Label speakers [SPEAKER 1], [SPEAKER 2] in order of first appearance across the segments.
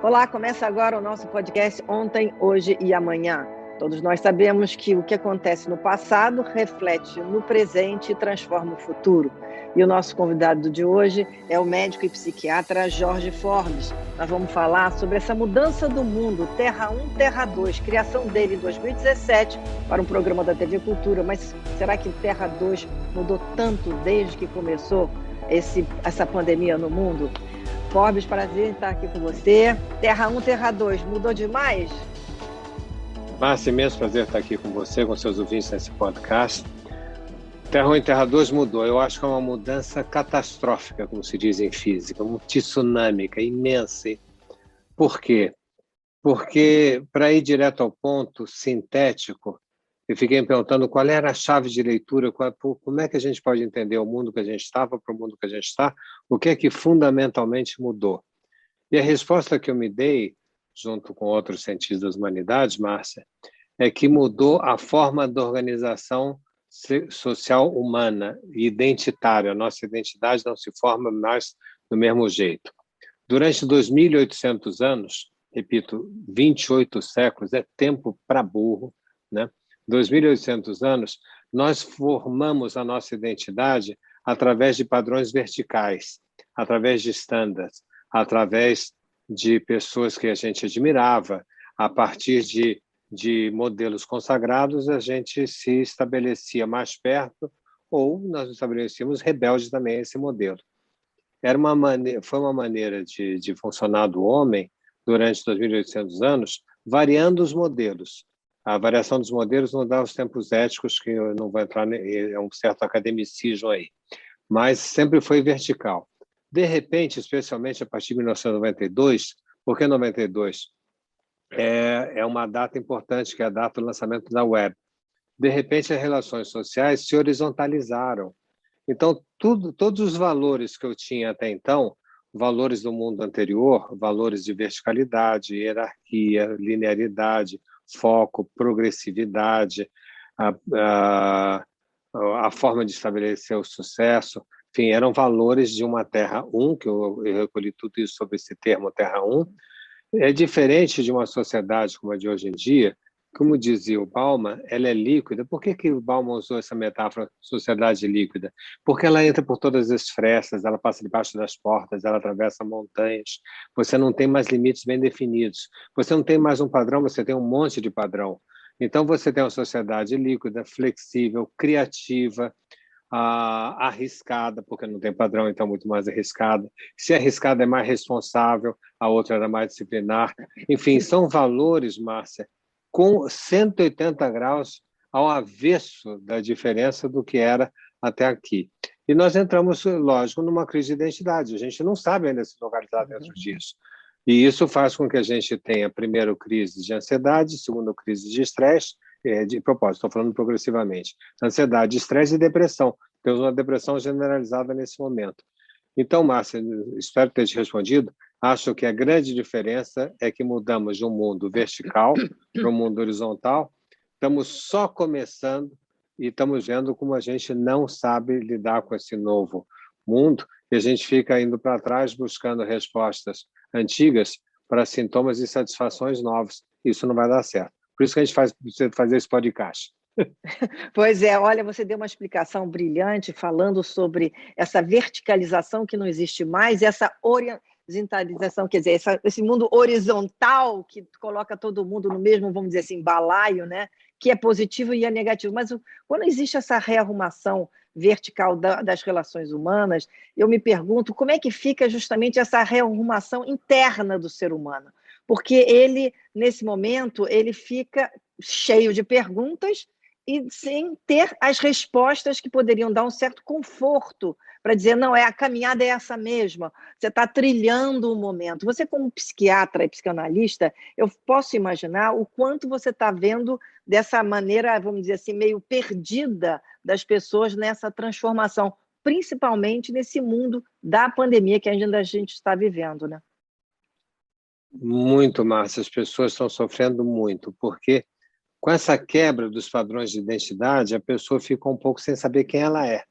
[SPEAKER 1] Olá, começa agora o nosso podcast Ontem, Hoje e Amanhã. Todos nós sabemos que o que acontece no passado reflete no presente e transforma o futuro. E o nosso convidado de hoje é o médico e psiquiatra Jorge Forbes. Nós vamos falar sobre essa mudança do mundo, Terra 1, Terra 2, criação dele em 2017 para um programa da TV Cultura. Mas será que Terra 2 mudou tanto desde que começou essa pandemia no mundo? Forbes, prazer em estar aqui com você. Terra 1, Terra 2, mudou demais?
[SPEAKER 2] Márcia, imenso prazer estar aqui com você, com seus ouvintes nesse podcast. Terra 1 e Terra 2 mudou. Eu acho que é uma mudança catastrófica, como se diz em física, tsunâmica, imensa. Por quê? Porque, para ir direto ao ponto, sintético, eu fiquei me perguntando qual era a chave de leitura, como é que a gente pode entender o mundo que a gente estava para o mundo que a gente está, o que é que fundamentalmente mudou. E a resposta que eu me dei, junto com outros cientistas das humanidades, Márcia, é que mudou a forma da organização social humana e identitária. A nossa identidade não se forma mais do mesmo jeito. Durante 2.800 anos, repito, 28 séculos, é tempo para burro, né? 2.800 anos, nós formamos a nossa identidade através de padrões verticais, através de estándares, através de pessoas que a gente admirava, a partir de modelos consagrados, a gente se estabelecia mais perto ou nós estabelecíamos rebeldes também a esse modelo. Foi uma maneira de funcionar do homem durante 2.800 anos, variando os modelos. A variação dos modelos não dá os tempos éticos, que eu não vou entrar, é um certo academicismo aí, mas sempre foi vertical. De repente, especialmente a partir de 1992, porque 92 é uma data importante, que é a data do lançamento da web. De repente, as relações sociais se horizontalizaram. Então, todos os valores que eu tinha até então, valores do mundo anterior, valores de verticalidade, hierarquia, linearidade, foco, progressividade, a forma de estabelecer o sucesso, enfim, eram valores de uma Terra 1, que eu recolhi tudo isso sobre esse termo Terra 1. É diferente de uma sociedade como a de hoje em dia, como dizia o Bauman, ela é líquida. Por que o Bauman usou essa metáfora, sociedade líquida? Porque ela entra por todas as frestas, ela passa debaixo das portas, ela atravessa montanhas, você não tem mais limites bem definidos, você não tem mais um padrão, você tem um monte de padrão. Então, você tem uma sociedade líquida, flexível, criativa, arriscada, porque não tem padrão, então muito mais arriscada. Se arriscada é mais responsável, a outra era mais disciplinar. Enfim, são valores, Márcia, com 180 graus ao avesso da diferença do que era até aqui. E nós entramos, lógico, numa crise de identidade. A gente não sabe ainda se localizar dentro disso. E isso faz com que a gente tenha, primeiro, crise de ansiedade, segundo, crise de estresse, de propósito, estou falando progressivamente, ansiedade, estresse e depressão. Temos uma depressão generalizada nesse momento. Então, Márcia, espero ter te respondido. Acho que a grande diferença é que mudamos de um mundo vertical para um mundo horizontal. Estamos só começando e estamos vendo como a gente não sabe lidar com esse novo mundo e a gente fica indo para trás buscando respostas antigas para sintomas e satisfações novos. Isso não vai dar certo. Por isso que a gente precisa fazer esse podcast.
[SPEAKER 1] Pois é, olha, você deu uma explicação brilhante falando sobre essa verticalização que não existe mais, essa horizontalização, quer dizer, esse mundo horizontal que coloca todo mundo no mesmo, vamos dizer assim, balaio, né? Que é positivo e é negativo. Mas quando existe essa rearrumação vertical das relações humanas, eu me pergunto como é que fica justamente essa rearrumação interna do ser humano. Porque ele, nesse momento, ele fica cheio de perguntas e sem ter as respostas que poderiam dar um certo conforto para dizer, não, a caminhada é essa mesma, você está trilhando o momento. Você, como psiquiatra e psicanalista, eu posso imaginar o quanto você está vendo dessa maneira, vamos dizer assim, meio perdida das pessoas nessa transformação, principalmente nesse mundo da pandemia que ainda a gente está vivendo, né?
[SPEAKER 2] Muito, Márcia, as pessoas estão sofrendo muito, porque com essa quebra dos padrões de identidade, a pessoa fica um pouco sem saber quem ela é,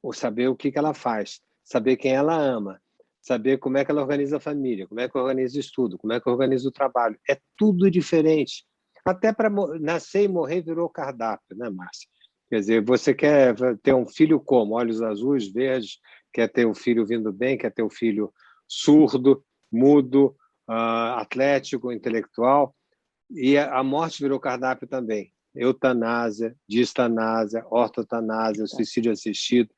[SPEAKER 2] ou saber o que ela faz, saber quem ela ama, saber como é que ela organiza a família, como é que organiza o estudo, como é que organiza o trabalho. É tudo diferente. Até para nascer e morrer virou cardápio, né, Márcia? Quer dizer, você quer ter um filho como? Olhos azuis, verdes, quer ter um filho vindo bem, quer ter um filho surdo, mudo, atlético, intelectual. E a morte virou cardápio também. Eutanásia, distanásia, ortotanásia, suicídio assistido.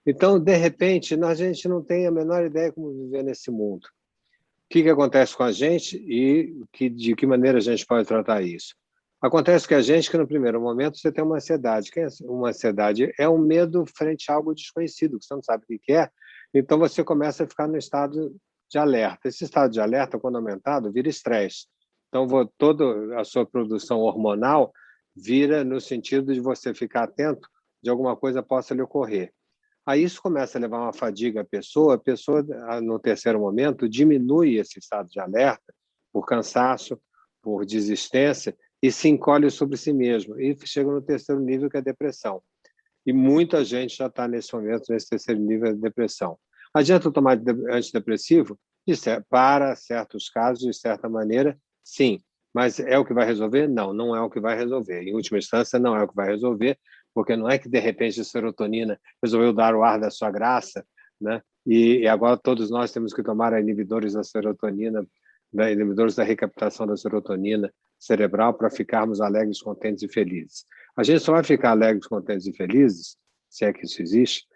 [SPEAKER 2] Então, de repente, a gente não tem a menor ideia como viver nesse mundo. O que acontece com a gente e de que maneira a gente pode tratar isso? Acontece com a gente que, no primeiro momento, você tem uma ansiedade. Uma ansiedade é um medo frente a algo desconhecido, que você não sabe o que é, então você começa a ficar no estado de alerta. Esse estado de alerta, quando aumentado, vira estresse. Então, toda a sua produção hormonal vira no sentido de você ficar atento de alguma coisa possa lhe ocorrer. Aí isso começa a levar uma fadiga à pessoa, a pessoa, no terceiro momento, diminui esse estado de alerta por cansaço, por desistência, e se encolhe sobre si mesmo, e chega no terceiro nível, que é a depressão. E muita gente já está, nesse momento, nesse terceiro nível de depressão. Adianta tomar antidepressivo? Para certos casos, de certa maneira, sim. Mas é o que vai resolver? Não, não é o que vai resolver. Em última instância, não é o que vai resolver, porque não é que, de repente, a serotonina resolveu dar o ar da sua graça, né? E agora todos nós temos que tomar inibidores da serotonina, inibidores da recaptação da serotonina cerebral para ficarmos alegres, contentes e felizes. A gente só vai ficar alegres, contentes e felizes, se é que isso existe,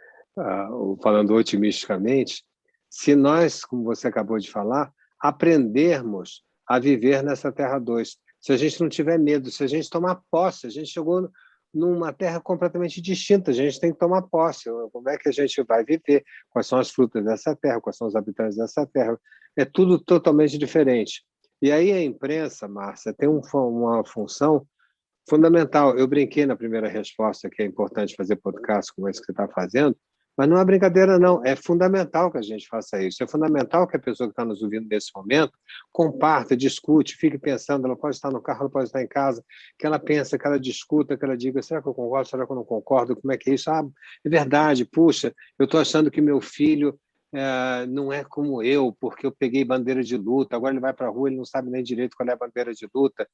[SPEAKER 2] falando otimisticamente, se nós, como você acabou de falar, aprendermos a viver nessa Terra 2. Se a gente não tiver medo, se a gente tomar posse, a gente chegou numa terra completamente distinta, a gente tem que tomar posse. Como é que a gente vai viver? Quais são as frutas dessa terra? Quais são os habitantes dessa terra? É tudo totalmente diferente. E aí a imprensa, Márcia, tem uma função fundamental. Eu brinquei na primeira resposta que é importante fazer podcast como esse que você está fazendo, mas não é brincadeira, não. É fundamental que a gente faça isso. É fundamental que a pessoa que está nos ouvindo nesse momento comparta, discute, fique pensando. Ela pode estar no carro, ela pode estar em casa, que ela pensa, que ela discuta, que ela diga: será que eu concordo, será que eu não concordo? Como é que é isso? É verdade, puxa, eu estou achando que meu filho não é como eu, porque eu peguei bandeira de luta, agora ele vai para a rua, ele não sabe nem direito qual é a bandeira de luta.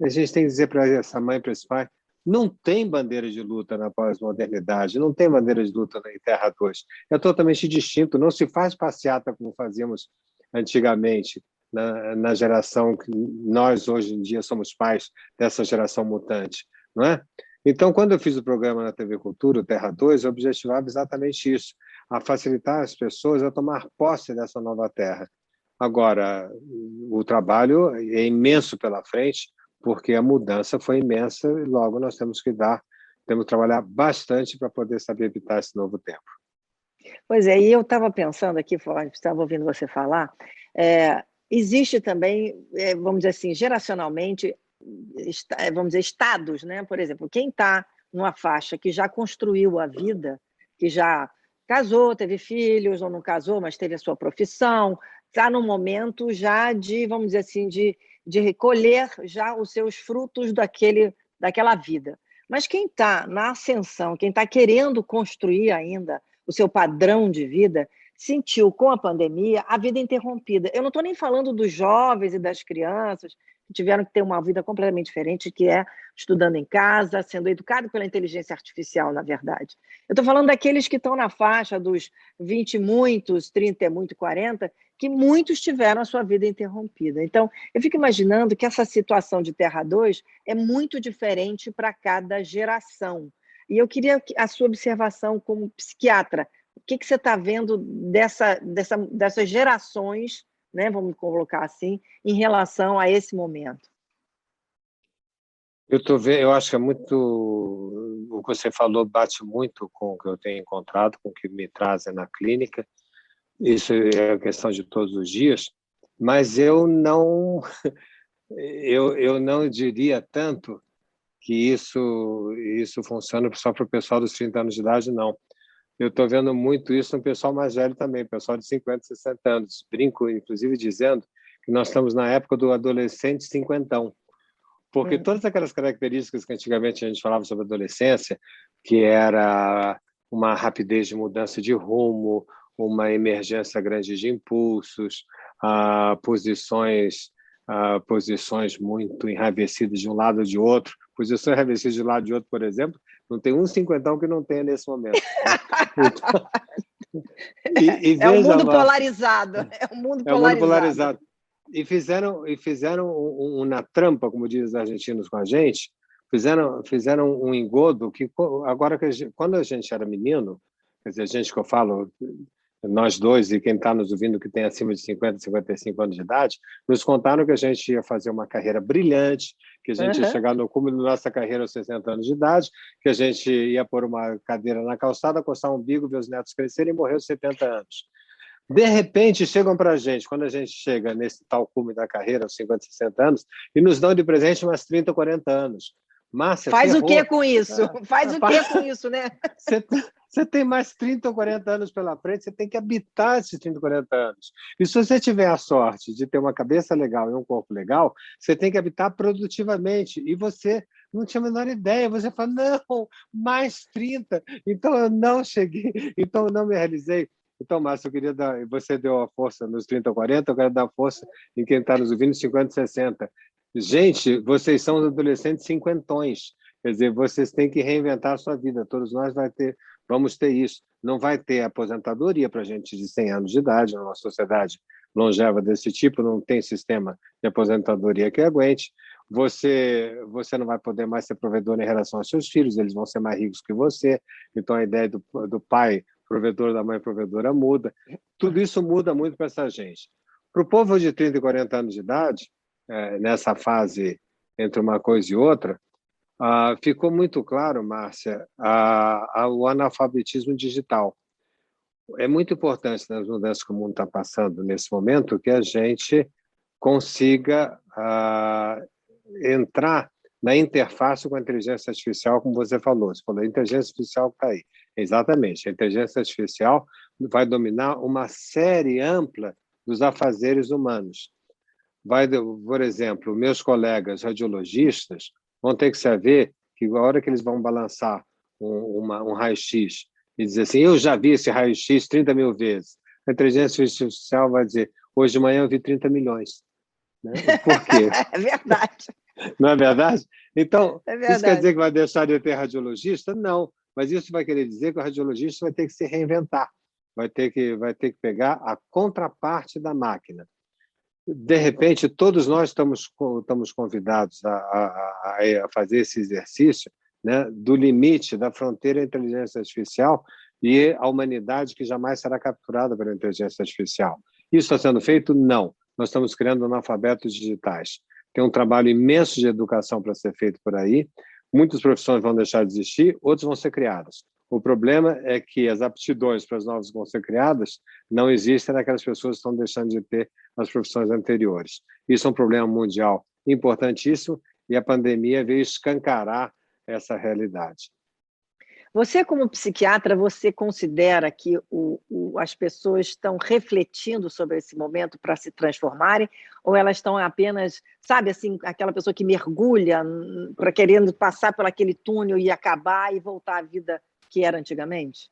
[SPEAKER 2] A gente tem que dizer para essa mãe, para esse pai: não tem bandeira de luta na pós-modernidade, não tem bandeira de luta na Terra 2. É totalmente distinto, não se faz passeata como fazíamos antigamente, na geração que nós, hoje em dia, somos pais dessa geração mutante, não é? Então, quando eu fiz o programa na TV Cultura, o Terra 2, eu objetivava exatamente isso, a facilitar as pessoas a tomar posse dessa nova terra. Agora, o trabalho é imenso pela frente, porque a mudança foi imensa e logo nós temos que trabalhar bastante para poder saber evitar esse novo tempo.
[SPEAKER 1] Pois é, e eu estava pensando aqui, estava ouvindo você falar, existe também, vamos dizer assim, geracionalmente, vamos dizer, estados, né? Por exemplo, quem está numa faixa que já construiu a vida, que já casou, teve filhos, ou não casou, mas teve a sua profissão, está num momento já de, vamos dizer assim, de recolher já os seus frutos daquela vida. Mas quem está na ascensão, quem está querendo construir ainda o seu padrão de vida, sentiu com a pandemia a vida interrompida. Eu não estou nem falando dos jovens e das crianças que tiveram que ter uma vida completamente diferente, que é estudando em casa, sendo educado pela inteligência artificial, na verdade. Eu estou falando daqueles que estão na faixa dos 20 e muitos, 30 e muito, 40, que muitos tiveram a sua vida interrompida. Então, eu fico imaginando que essa situação de Terra 2 é muito diferente para cada geração. E eu queria a sua observação como psiquiatra. O que você está vendo dessas gerações, né, vamos colocar assim, em relação a esse momento?
[SPEAKER 2] Eu acho que é muito... O que você falou bate muito com o que eu tenho encontrado, com o que me trazem na clínica. Isso é a questão de todos os dias, mas eu não diria tanto que isso funciona só para o pessoal dos 30 anos de idade, não. Eu estou vendo muito isso no pessoal mais velho também, pessoal de 50, 60 anos. Brinco, inclusive, dizendo que nós estamos na época do adolescente cinquentão, porque todas aquelas características que antigamente a gente falava sobre adolescência, que era uma rapidez de mudança de rumo, uma emergência grande de impulsos, posições muito enraivecidas de um lado ou de outro. Posições enraivecidas de um lado e de outro, por exemplo, não tem um cinquentão que não tenha nesse momento.
[SPEAKER 1] É um mundo polarizado.
[SPEAKER 2] É um mundo polarizado. E fizeram na trampa, como dizem os argentinos com a gente, fizeram um engodo que agora, quando a gente era menino, quer dizer, a gente que eu falo, nós dois e quem está nos ouvindo que tem acima de 50, 55 anos de idade, nos contaram que a gente ia fazer uma carreira brilhante, que a gente ia chegar no cume da nossa carreira aos 60 anos de idade, que a gente ia pôr uma cadeira na calçada, coçar um umbigo, ver os netos crescerem e morrer aos 70 anos. De repente, chegam para a gente, quando a gente chega nesse tal cume da carreira, aos 50, 60 anos, e nos dão de presente umas 30, 40 anos. Márcia,
[SPEAKER 1] faz o que com isso? Faz o que com isso, né?
[SPEAKER 2] Você tem mais 30 ou 40 anos pela frente, você tem que habitar esses 30 ou 40 anos. E se você tiver a sorte de ter uma cabeça legal e um corpo legal, você tem que habitar produtivamente. E você não tinha a menor ideia. Você fala, não, mais 30. Então eu não cheguei, então eu não me realizei. Então, Márcio, eu queria dar... Você deu a força nos 30 ou 40, eu quero dar força em quem está nos ouvindo, 50 e 60. Gente, vocês são adolescentes cinquentões. Quer dizer, vocês têm que reinventar a sua vida. Todos nós vamos ter isso. Não vai ter aposentadoria para gente de 100 anos de idade, numa sociedade longeva desse tipo, não tem sistema de aposentadoria que aguente. Você não vai poder mais ser provedor em relação aos seus filhos, eles vão ser mais ricos que você. Então, a ideia do pai provedor, da mãe provedora muda. Tudo isso muda muito para essa gente. Para o povo de 30 e 40 anos de idade, nessa fase entre uma coisa e outra, ficou muito claro, Márcia, o analfabetismo digital. É muito importante nas mudanças que o mundo está passando nesse momento que a gente consiga entrar na interface com a inteligência artificial, como você falou. Você falou, a inteligência artificial está aí. Exatamente, a inteligência artificial vai dominar uma série ampla dos afazeres humanos. Por exemplo, meus colegas radiologistas vão ter que saber que a hora que eles vão balançar um raio-x e dizer assim, eu já vi esse raio-x 30 mil vezes. A inteligência artificial vai dizer, hoje de manhã eu vi 30 milhões. Né? Por quê?
[SPEAKER 1] É verdade.
[SPEAKER 2] Não é verdade? Então, isso quer dizer que vai deixar de ter radiologista? Não, mas isso vai querer dizer que o radiologista vai ter que se reinventar, vai ter que pegar a contraparte da máquina. De repente, todos nós estamos convidados a fazer esse exercício, né, do limite da fronteira entre a inteligência artificial e a humanidade que jamais será capturada pela inteligência artificial. Isso está sendo feito? Não. Nós estamos criando analfabetos digitais. Tem um trabalho imenso de educação para ser feito por aí. Muitas profissões vão deixar de existir, outras vão ser criadas. O problema é que as aptidões para as novas que vão ser criadas não existem naquelas pessoas que estão deixando de ter as profissões anteriores. Isso é um problema mundial importantíssimo e a pandemia veio escancarar essa realidade.
[SPEAKER 1] Você, como psiquiatra, você considera que as pessoas estão refletindo sobre esse momento para se transformarem, ou elas estão apenas, sabe, assim, aquela pessoa que mergulha para querendo passar por aquele túnel e acabar e voltar à vida que era antigamente?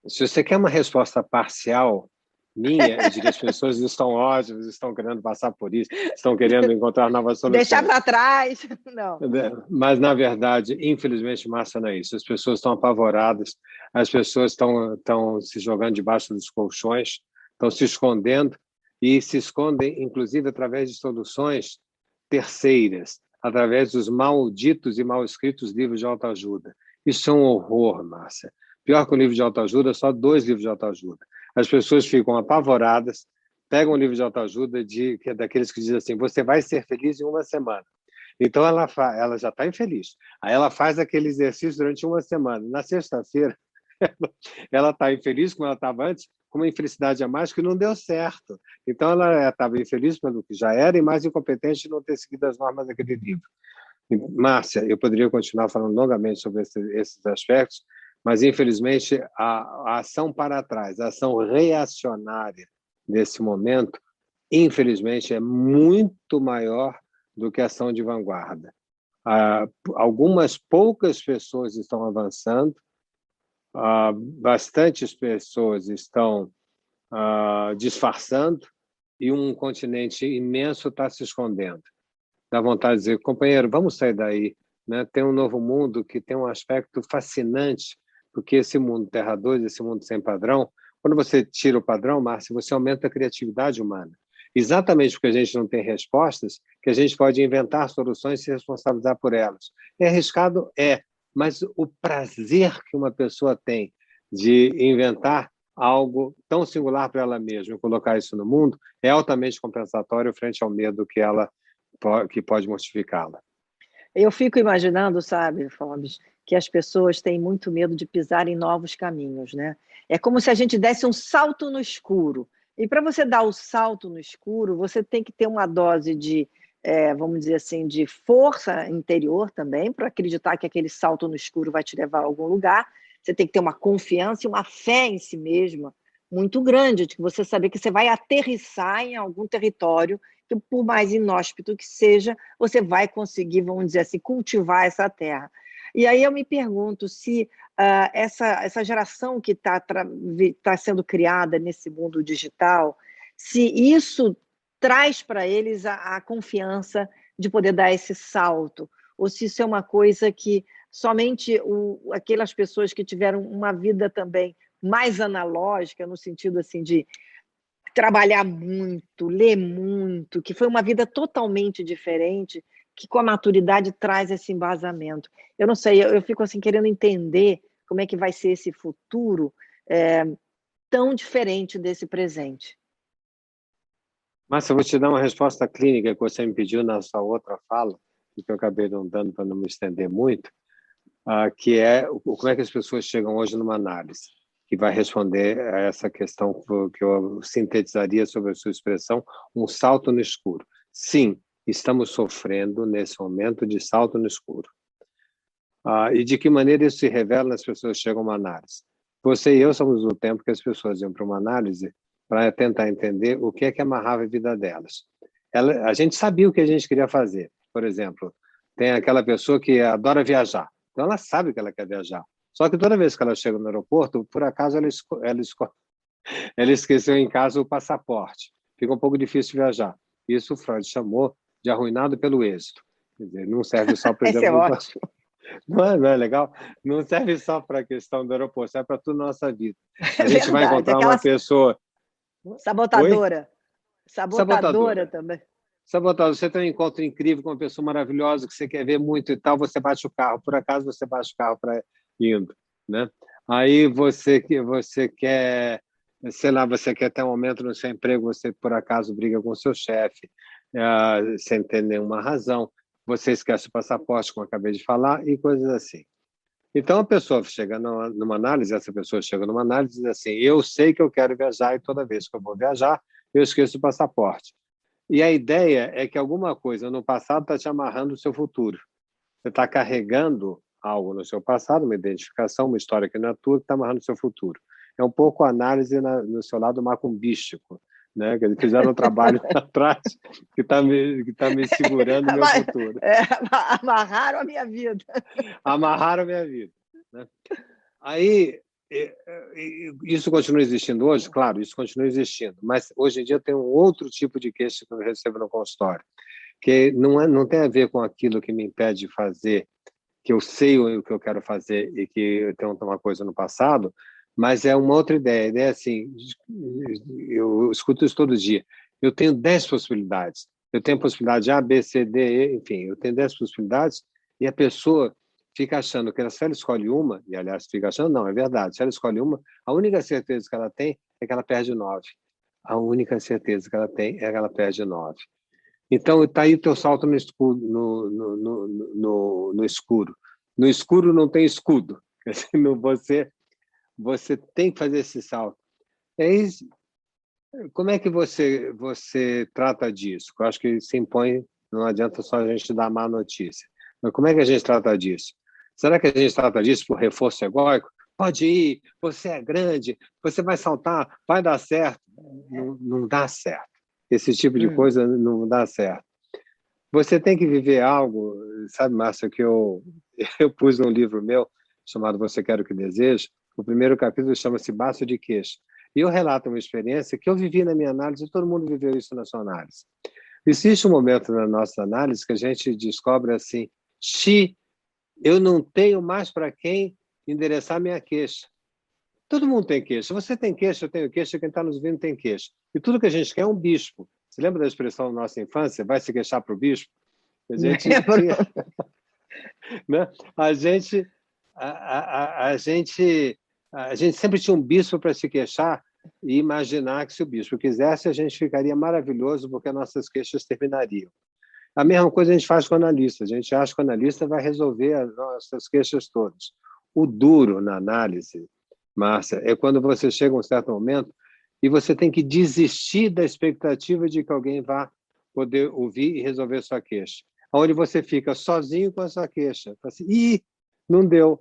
[SPEAKER 2] Se você quer uma resposta parcial minha, eu diria que as pessoas estão ótimas, estão querendo passar por isso, estão querendo encontrar novas soluções.
[SPEAKER 1] Deixar para trás, não.
[SPEAKER 2] Mas, na verdade, infelizmente, Márcia, não é isso. As pessoas estão apavoradas, as pessoas estão se jogando debaixo dos colchões, estão se escondendo, e se escondem, inclusive, através de soluções terceiras, através dos malditos e mal escritos livros de autoajuda. Isso é um horror, Márcia. Pior que um livro de autoajuda, só 2 livros de autoajuda. As pessoas ficam apavoradas, pegam um livro de autoajuda daqueles que dizem assim, você vai ser feliz em uma semana. Então, ela já está infeliz. Aí ela faz aquele exercício durante uma semana. Na sexta-feira, ela está infeliz, como ela estava antes, com uma infelicidade a mais que não deu certo. Então, ela estava infeliz pelo que já era e mais incompetente de não ter seguido as normas daquele livro. Márcia, eu poderia continuar falando longamente sobre esses aspectos, mas, infelizmente, a ação para trás, a ação reacionária nesse momento, infelizmente, é muito maior do que a ação de vanguarda. Algumas poucas pessoas estão avançando, bastantes pessoas estão disfarçando e um continente imenso está se escondendo. Dá vontade de dizer, companheiro, vamos sair daí, né? Tem um novo mundo que tem um aspecto fascinante, porque esse mundo Terra 2, esse mundo sem padrão, quando você tira o padrão, Márcia, você aumenta a criatividade humana. Exatamente porque a gente não tem respostas, que a gente pode inventar soluções e se responsabilizar por elas. É arriscado? É, mas o prazer que uma pessoa tem de inventar algo tão singular para ela mesma e colocar isso no mundo é altamente compensatório frente ao medo que pode mortificá-la.
[SPEAKER 1] Eu fico imaginando, sabe, Forbes, que as pessoas têm muito medo de pisar em novos caminhos, né? É como se a gente desse um salto no escuro. E para você dar o salto no escuro, você tem que ter uma dose de, vamos dizer assim, de força interior também, para acreditar que aquele salto no escuro vai te levar a algum lugar. Você tem que ter uma confiança e uma fé em si mesma muito grande, de que você saber que você vai aterrissar em algum território que, por mais inóspito que seja, você vai conseguir, vamos dizer assim, cultivar essa terra. E aí eu me pergunto se essa geração que tá sendo criada nesse mundo digital, se isso traz para eles a confiança de poder dar esse salto, ou se isso é uma coisa que somente aquelas pessoas que tiveram uma vida também mais analógica, no sentido assim de trabalhar muito, ler muito, que foi uma vida totalmente diferente, que com a maturidade traz esse embasamento. Eu não sei, eu fico assim querendo entender como é que vai ser esse futuro tão diferente desse presente.
[SPEAKER 2] Márcia, eu vou te dar uma resposta clínica que você me pediu na sua outra fala, que eu acabei não dando para não me estender muito, que é como é que as pessoas chegam hoje numa análise, que vai responder a essa questão que eu sintetizaria sobre a sua expressão, um salto no escuro. Sim, estamos sofrendo nesse momento de salto no escuro. E de que maneira isso se revela nas pessoas que chegam a uma análise? Você e eu somos do tempo que as pessoas iam para uma análise para tentar entender o que é que amarrava a vida delas. A gente sabia o que a gente queria fazer. Por exemplo, tem aquela pessoa que adora viajar. Então, ela sabe que ela quer viajar. Só que toda vez que ela chega no aeroporto, por acaso ela esqueceu em casa o passaporte. Fica um pouco difícil de viajar. Isso o Freud chamou de arruinado pelo êxito. Quer dizer, não serve só, por exemplo...
[SPEAKER 1] Esse é ótimo.
[SPEAKER 2] Não é legal? Não serve só para a questão do aeroporto, serve para tudo na nossa vida. A gente
[SPEAKER 1] verdade,
[SPEAKER 2] vai encontrar uma pessoa...
[SPEAKER 1] Sabotadora.
[SPEAKER 2] Oi?
[SPEAKER 1] Sabotadora também.
[SPEAKER 2] Sabotador, você tem um encontro incrível com uma pessoa maravilhosa que você quer ver muito e tal, você bate o carro, por acaso você bate o carro para indo, né? Aí você quer, sei lá, você quer ter um aumento no seu emprego, você por acaso briga com o seu chefe, sem ter nenhuma razão, você esquece o passaporte, como eu acabei de falar, e coisas assim. Então a pessoa chega numa análise, essa pessoa chega numa análise e diz assim, eu sei que eu quero viajar e toda vez que eu vou viajar, eu esqueço o passaporte. E a ideia é que alguma coisa no passado está te amarrando o seu futuro. Você está carregando algo no seu passado, uma identificação, uma história que não é tua, que está amarrando o seu futuro. É um pouco a análise no seu lado macumbístico, né? Que eles fizeram um trabalho atrás que está me segurando o meu futuro.
[SPEAKER 1] Amarraram a minha vida.
[SPEAKER 2] Amarraram a minha vida. Né? Aí, isso continua existindo hoje? Claro, isso continua existindo, mas hoje em dia tem um outro tipo de queixa que eu recebo no consultório, que não tem a ver com aquilo que me impede de fazer, que eu sei o que eu quero fazer e que eu tenho uma coisa no passado, mas é uma outra ideia. A ideia é assim, eu escuto isso todo dia, eu tenho 10 possibilidades, eu tenho possibilidade A, B, C, D, E, enfim, eu tenho 10 possibilidades e a pessoa fica achando que se ela escolhe uma, e aliás fica achando, não, é verdade, se ela escolhe uma, a única certeza que ela tem é que ela perde 9. A única certeza que ela tem é que ela perde 9. Então, está aí o teu salto no escuro. No escuro. No escuro não tem escudo. Você tem que fazer esse salto. Como é que você trata disso? Eu acho que se impõe, não adianta só a gente dar má notícia. Mas como é que a gente trata disso? Será que a gente trata disso por reforço egóico? Pode ir, você é grande, você vai saltar, vai dar certo. Não dá certo. Esse tipo de coisa não dá certo. Você tem que viver algo, sabe, Márcia, que eu pus num livro meu, chamado Você Quer o que Deseja, O primeiro capítulo chama-se Baço de Queixo. E eu relato uma experiência que eu vivi na minha análise, e todo mundo viveu isso na sua análise. Existe um momento na nossa análise que a gente descobre assim, eu não tenho mais para quem endereçar minha queixa. Todo mundo tem queixa. Você tem queixa, eu tenho queixa, quem está nos ouvindo tem queixa. E tudo que a gente quer é um bispo. Você lembra da expressão da nossa infância? Vai se queixar para o bispo? A gente tinha, né? A gente sempre tinha um bispo para se queixar e imaginar que se o bispo quisesse, a gente ficaria maravilhoso porque nossas queixas terminariam. A mesma coisa a gente faz com o analista. A gente acha que o analista vai resolver as nossas queixas todas. O duro na análise, Márcia, é quando você chega a um certo momento e você tem que desistir da expectativa de que alguém vá poder ouvir e resolver sua queixa. Onde você fica sozinho com a sua queixa. Assim, não deu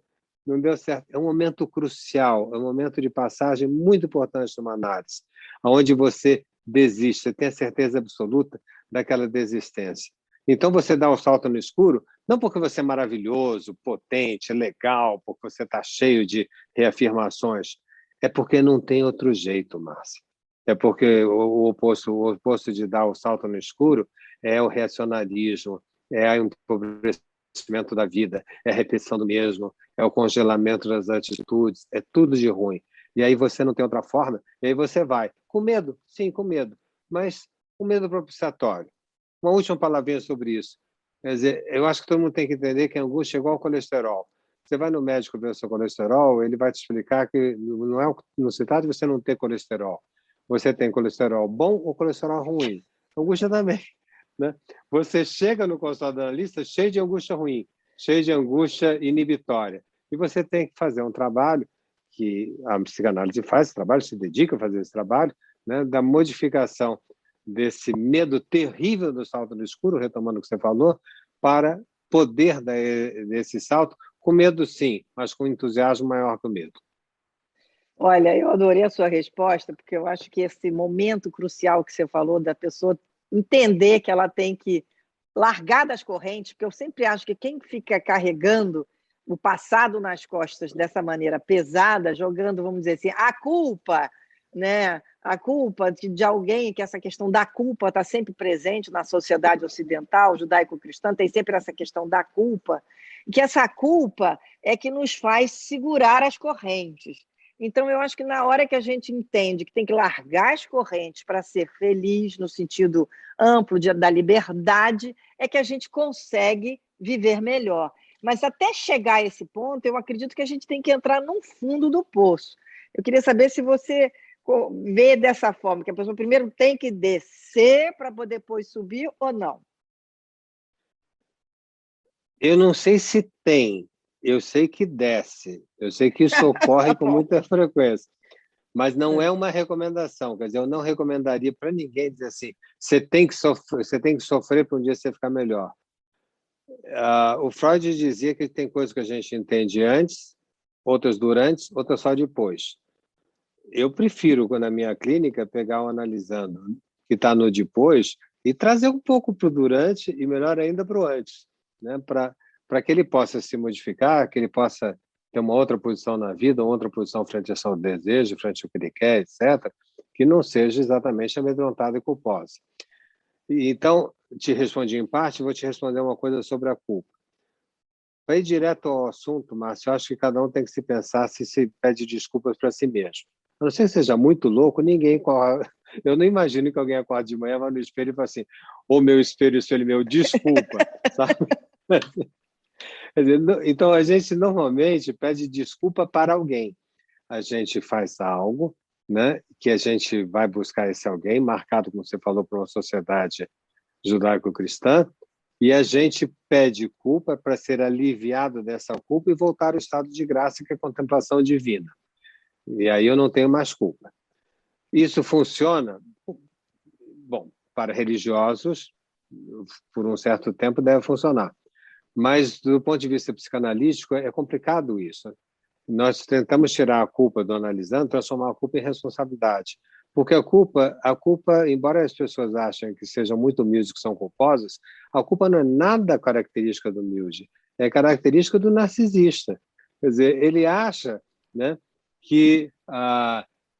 [SPEAKER 2] certo. É um momento crucial, é um momento de passagem muito importante numa análise, onde você desiste, você tem a certeza absoluta daquela desistência. Então, você dá o salto no escuro, não porque você é maravilhoso, potente, legal, porque você está cheio de reafirmações, é porque não tem outro jeito, Márcia. É porque o oposto de dar o salto no escuro é o reacionarismo, é o empobrecimento da vida, é a repetição do mesmo, é o congelamento das atitudes, é tudo de ruim. E aí você não tem outra forma, e aí você vai. Com medo? Sim, com medo. Mas com medo propiciatório. Uma última palavrinha sobre isso. Quer dizer, eu acho que todo mundo tem que entender que a angústia é igual ao colesterol. Você vai no médico ver o seu colesterol, ele vai te explicar que não se trata de você não ter colesterol. Você tem colesterol bom ou colesterol ruim. Angústia também. Né? Você chega no consultório do analista cheio de angústia ruim, cheio de angústia inibitória. E você tem que fazer um trabalho que a psicanálise faz, esse trabalho, se dedica a fazer esse trabalho, né, da modificação desse medo terrível do salto no escuro, retomando o que você falou, para poder dar esse salto, com medo sim, mas com entusiasmo maior que o medo.
[SPEAKER 1] Olha, eu adorei a sua resposta, porque eu acho que esse momento crucial que você falou da pessoa entender que ela tem que largar das correntes, porque eu sempre acho que quem fica carregando o passado nas costas dessa maneira pesada, jogando, vamos dizer assim, a culpa, né? A culpa de alguém, que essa questão da culpa está sempre presente na sociedade ocidental, judaico-cristã, tem sempre essa questão da culpa, que essa culpa é que nos faz segurar as correntes. Então, eu acho que na hora que a gente entende que tem que largar as correntes para ser feliz, no sentido amplo da liberdade, é que a gente consegue viver melhor. Mas até chegar a esse ponto, eu acredito que a gente tem que entrar no fundo do poço. Eu queria saber se você vê dessa forma, que a pessoa primeiro tem que descer para poder depois subir ou não.
[SPEAKER 2] Eu não sei se tem, eu sei que desce, eu sei que isso ocorre com muita frequência, mas não é uma recomendação. Quer dizer, eu não recomendaria para ninguém dizer assim, você tem que sofrer para um dia você ficar melhor. O Freud dizia que tem coisas que a gente entende antes, outras durante, outras só depois. Eu prefiro, na minha clínica, pegar um analisando que está no depois e trazer um pouco para o durante e, melhor ainda, para o antes, né? Para que ele possa se modificar, que ele possa ter uma outra posição na vida, uma outra posição frente ao seu desejo, frente ao que ele quer, etc., que não seja exatamente amedrontada e culposa. Então, te respondi em parte, vou te responder uma coisa sobre a culpa. Para ir direto ao assunto, Márcio, eu acho que cada um tem que se pensar se pede desculpas para si mesmo. A não ser que seja muito louco, ninguém corre. Eu não imagino que alguém acorde de manhã, vá no espelho e fale assim, ô meu espelho meu, desculpa, sabe? Então, a gente normalmente pede desculpa para alguém. A gente faz algo, né, que a gente vai buscar esse alguém, marcado, como você falou, por uma sociedade judaico-cristã, e a gente pede culpa para ser aliviado dessa culpa e voltar ao estado de graça, que é a contemplação divina. E aí eu não tenho mais culpa. Isso funciona? Bom, para religiosos, por um certo tempo deve funcionar. Mas, do ponto de vista psicanalítico, é complicado isso. Nós tentamos tirar a culpa do analisando, transformar a culpa em responsabilidade. Porque a culpa, embora as pessoas achem que sejam muito humildes, que são culposas, a culpa não é nada característica do humilde, é característica do narcisista. Quer dizer, ele acha, né, que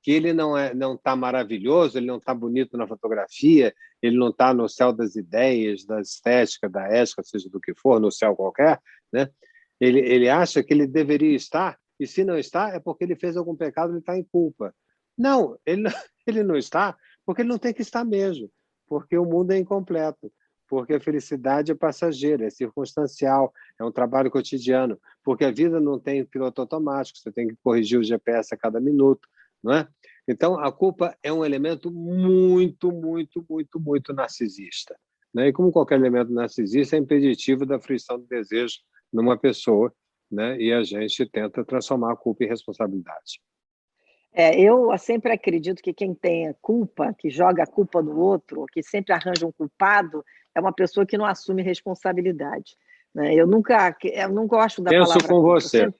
[SPEAKER 2] ele não está maravilhoso, ele não está bonito na fotografia, ele não está no céu das ideias, da estética, da ética, seja do que for, no céu qualquer, né? Ele acha que ele deveria estar, e se não está, é porque ele fez algum pecado, ele está em culpa. Não, ele não está porque ele não tem que estar mesmo, porque o mundo é incompleto, porque a felicidade é passageira, é circunstancial, é um trabalho cotidiano, porque a vida não tem piloto automático, você tem que corrigir o GPS a cada minuto, não é? Então, a culpa é um elemento muito, muito, muito, muito narcisista, né? E como qualquer elemento narcisista, é impeditivo da fruição do desejo numa pessoa, né? E a gente tenta transformar a culpa em responsabilidade.
[SPEAKER 1] Eu sempre acredito que quem tem a culpa, que joga a culpa no outro, que sempre arranja um culpado, é uma pessoa que não assume responsabilidade, né? Eu não gosto da
[SPEAKER 2] Penso
[SPEAKER 1] palavra
[SPEAKER 2] com
[SPEAKER 1] culpa.
[SPEAKER 2] você.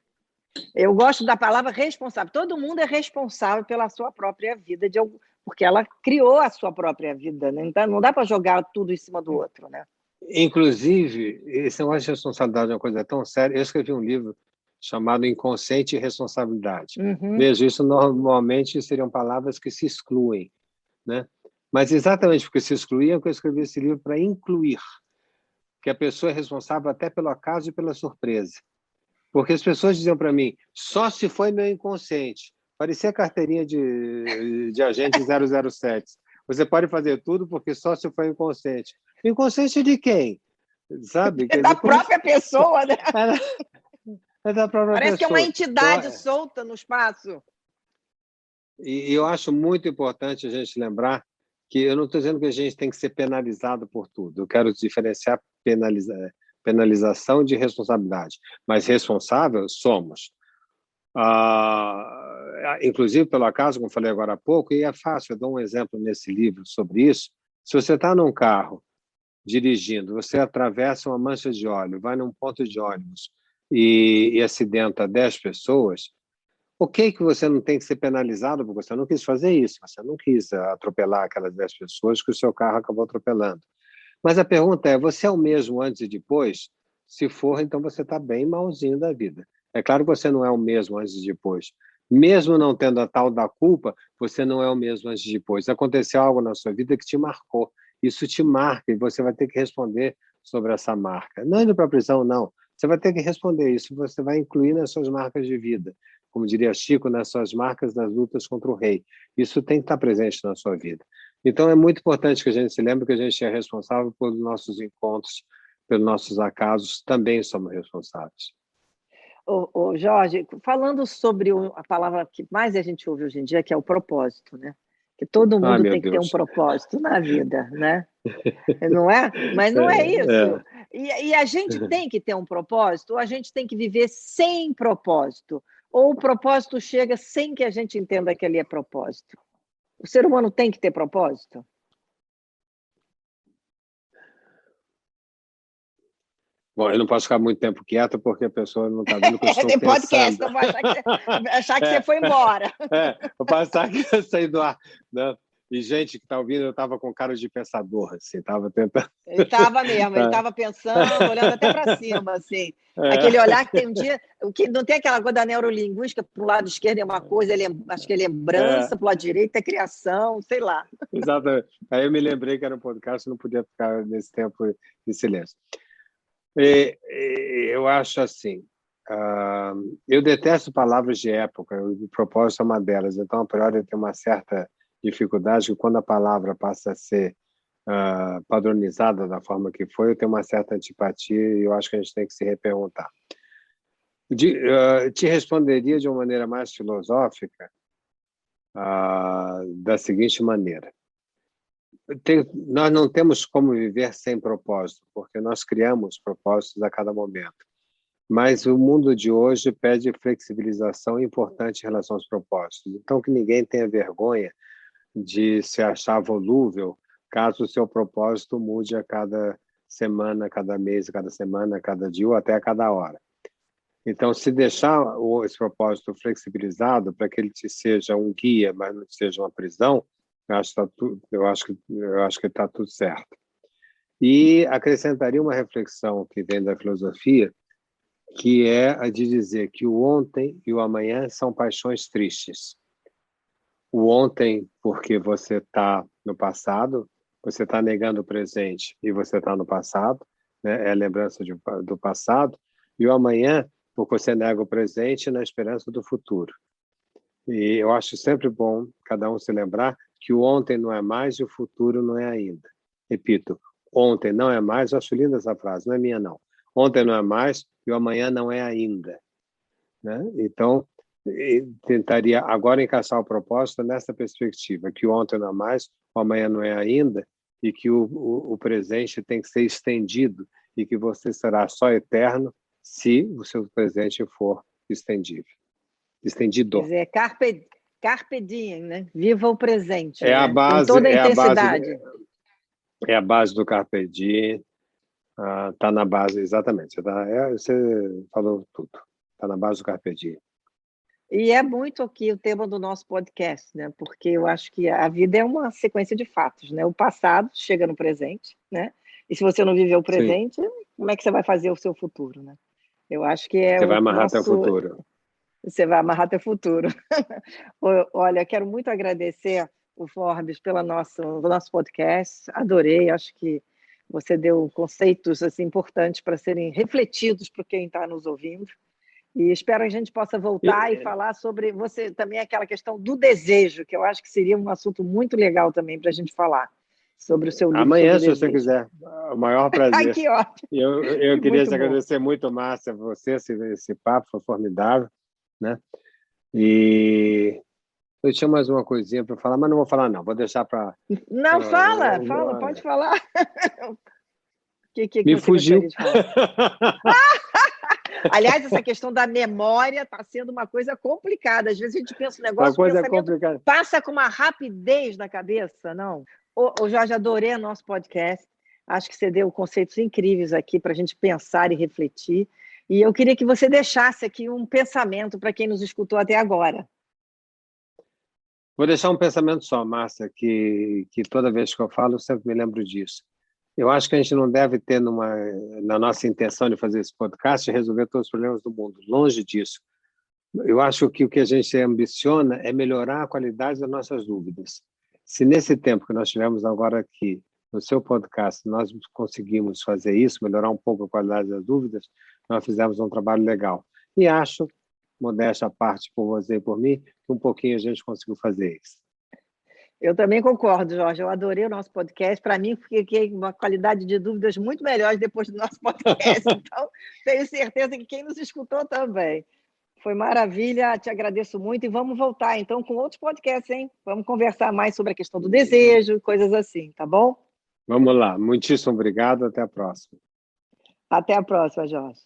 [SPEAKER 1] Eu gosto da palavra responsável. Todo mundo é responsável pela sua própria vida, porque ela criou a sua própria vida, né? Então, não dá para jogar tudo em cima do outro, né?
[SPEAKER 2] Inclusive, esse negócio de responsabilidade é uma coisa tão séria. Eu escrevi um livro chamado Inconsciente e Responsabilidade.
[SPEAKER 1] Uhum.
[SPEAKER 2] Veja, isso normalmente seriam palavras que se excluem, né? Mas exatamente porque se excluíam que eu escrevi esse livro para incluir, que a pessoa é responsável até pelo acaso e pela surpresa. Porque as pessoas diziam para mim, só se foi meu inconsciente. Parecia carteirinha de agente 007. Você pode fazer tudo porque só se foi inconsciente. Inconsciente de quem? Sabe?
[SPEAKER 1] É da própria pessoa, né?
[SPEAKER 2] É da própria
[SPEAKER 1] Parece
[SPEAKER 2] pessoa.
[SPEAKER 1] que é uma entidade solta no espaço.
[SPEAKER 2] E eu acho muito importante a gente lembrar que eu não estou dizendo que a gente tem que ser penalizado por tudo. Eu quero diferenciar penalização de responsabilidade. Mas responsável somos. Inclusive, pelo acaso, como falei agora há pouco, e é fácil, eu dou um exemplo nesse livro sobre isso. Se você está num carro dirigindo, você atravessa uma mancha de óleo, vai num ponto de ônibus e acidenta 10 pessoas, ok que você não tem que ser penalizado porque você não quis fazer isso, você não quis atropelar aquelas 10 pessoas que o seu carro acabou atropelando. Mas a pergunta é, você é o mesmo antes e depois? Se for, então você está bem malzinho da vida. É claro que você não é o mesmo antes e depois. Mesmo não tendo a tal da culpa, você não é o mesmo antes e depois. Aconteceu algo na sua vida que te marcou. Isso te marca e você vai ter que responder sobre essa marca. Não indo para a prisão, não. Você vai ter que responder isso. Você vai incluir nas suas marcas de vida. Como diria Chico, nas suas marcas das lutas contra o rei. Isso tem que estar presente na sua vida. Então, é muito importante que a gente se lembre que a gente é responsável pelos nossos encontros, pelos nossos acasos, também somos responsáveis.
[SPEAKER 1] Jorge, falando sobre a palavra que mais a gente ouve hoje em dia, que é o propósito, né? Que todo mundo tem que ter um propósito na vida, né? Não é? Mas não é isso. E a gente tem que ter um propósito, ou a gente tem que viver sem propósito, ou o propósito chega sem que a gente entenda que ele é propósito. O ser humano tem que ter propósito?
[SPEAKER 2] Bom, eu não posso ficar muito tempo quieto porque a pessoa não está vendo o que eu estou
[SPEAKER 1] Tem
[SPEAKER 2] pensando.
[SPEAKER 1] podcast, então vai achar que você foi embora.
[SPEAKER 2] Vou passar que eu saí do ar. Né? E gente que está ouvindo, eu estava com cara de pensador, assim, estava tentando...
[SPEAKER 1] Ele estava mesmo, ele estava pensando, olhando até para cima, assim. Aquele olhar que tem um dia... que não tem aquela coisa da neurolinguística, para o lado esquerdo é uma coisa, acho que é lembrança, para o lado direito é criação, sei lá.
[SPEAKER 2] Exatamente. Aí eu me lembrei que era um podcast, não podia ficar nesse tempo de silêncio. Eu acho assim, eu detesto palavras de época, o propósito é uma delas, então a priori eu tenho uma certa dificuldade que quando a palavra passa a ser padronizada da forma que foi, eu tenho uma certa antipatia e eu acho que a gente tem que se reperguntar. Te responderia de uma maneira mais filosófica da seguinte maneira. Nós não temos como viver sem propósito, porque nós criamos propósitos a cada momento. Mas o mundo de hoje pede flexibilização importante em relação aos propósitos. Então, que ninguém tenha vergonha de se achar volúvel caso o seu propósito mude a cada semana, a cada mês, a cada semana, a cada dia ou até a cada hora. Então, se deixar esse propósito flexibilizado para que ele te seja um guia, mas não te seja uma prisão, eu acho que está tudo certo. E acrescentaria uma reflexão que vem da filosofia, que é a de dizer que o ontem e o amanhã são paixões tristes. O ontem, porque você está no passado, você está negando o presente e você está no passado, né? É a lembrança do passado. E o amanhã, porque você nega o presente na esperança do futuro. E eu acho sempre bom cada um se lembrar que o ontem não é mais e o futuro não é ainda. Repito, ontem não é mais, eu acho linda essa frase, não é minha não. Ontem não é mais e o amanhã não é ainda, né? Então, tentaria agora encaixar o propósito nessa perspectiva, que o ontem não é mais, o amanhã não é ainda, e que o presente tem que ser estendido e que você será só eterno se o seu presente for estendido.
[SPEAKER 1] Quer dizer, carpe diem, né? Viva o presente,
[SPEAKER 2] É a
[SPEAKER 1] né? Com
[SPEAKER 2] base,
[SPEAKER 1] toda a intensidade.
[SPEAKER 2] é a base do carpe diem. Tá na base, exatamente. Você falou tudo. Tá na base do carpe diem.
[SPEAKER 1] E é muito aqui o tema do nosso podcast, né? Porque eu acho que a vida é uma sequência de fatos, né? O passado chega no presente, né? E se você não viver o
[SPEAKER 2] Sim.
[SPEAKER 1] presente, como é que você vai fazer o seu futuro, né? Eu acho que é
[SPEAKER 2] Você vai
[SPEAKER 1] o
[SPEAKER 2] amarrar
[SPEAKER 1] nosso...
[SPEAKER 2] até o futuro.
[SPEAKER 1] Você vai amarrar teu futuro. Olha, quero muito agradecer o Forbes pelo nosso podcast. Adorei, acho que você deu conceitos assim, importantes para serem refletidos por quem está nos ouvindo. E espero que a gente possa voltar e falar sobre você também aquela questão do desejo, que eu acho que seria um assunto muito legal também para a gente falar sobre o seu livro
[SPEAKER 2] Amanhã,
[SPEAKER 1] sobre o
[SPEAKER 2] se você
[SPEAKER 1] desejo.
[SPEAKER 2] quiser. O maior prazer.
[SPEAKER 1] Ai, que ótimo!
[SPEAKER 2] Eu queria
[SPEAKER 1] Muito
[SPEAKER 2] te agradecer muito, Márcia, você, esse papo foi formidável, né? E eu tinha mais uma coisinha para falar, mas não vou falar, não. Vou deixar para...
[SPEAKER 1] Não, fala, pode falar. Que
[SPEAKER 2] Me
[SPEAKER 1] você
[SPEAKER 2] fugiu.
[SPEAKER 1] gostaria de falar? Aliás, essa questão da memória está sendo uma coisa complicada. Às vezes a gente pensa um negócio,
[SPEAKER 2] Uma coisa
[SPEAKER 1] o pensamento
[SPEAKER 2] complicada.
[SPEAKER 1] passa com uma rapidez da cabeça, não? Ô, Jorge, adorei o nosso podcast. Acho que você deu conceitos incríveis aqui para a gente pensar e refletir. E eu queria que você deixasse aqui um pensamento para quem nos escutou até agora.
[SPEAKER 2] Vou deixar um pensamento só, Márcia, que toda vez que eu falo, eu sempre me lembro disso. Eu acho que a gente não deve ter na nossa intenção de fazer esse podcast resolver todos os problemas do mundo. Longe disso. Eu acho que o que a gente ambiciona é melhorar a qualidade das nossas dúvidas. Se nesse tempo que nós tivemos agora aqui, no seu podcast, nós conseguimos fazer isso, melhorar um pouco a qualidade das dúvidas, nós fizemos um trabalho legal. E acho, modéstia à parte por você e por mim, que um pouquinho a gente conseguiu fazer isso.
[SPEAKER 1] Eu também concordo, Jorge. Eu adorei o nosso podcast. Para mim, fiquei com uma qualidade de dúvidas muito melhor depois do nosso podcast. Então, tenho certeza que quem nos escutou também. Foi maravilha, te agradeço muito. E vamos voltar, então, com outros podcasts, hein? Vamos conversar mais sobre a questão do desejo, coisas assim, tá bom?
[SPEAKER 2] Vamos lá. Muitíssimo obrigado. Até a próxima.
[SPEAKER 1] Até a próxima, Jorge.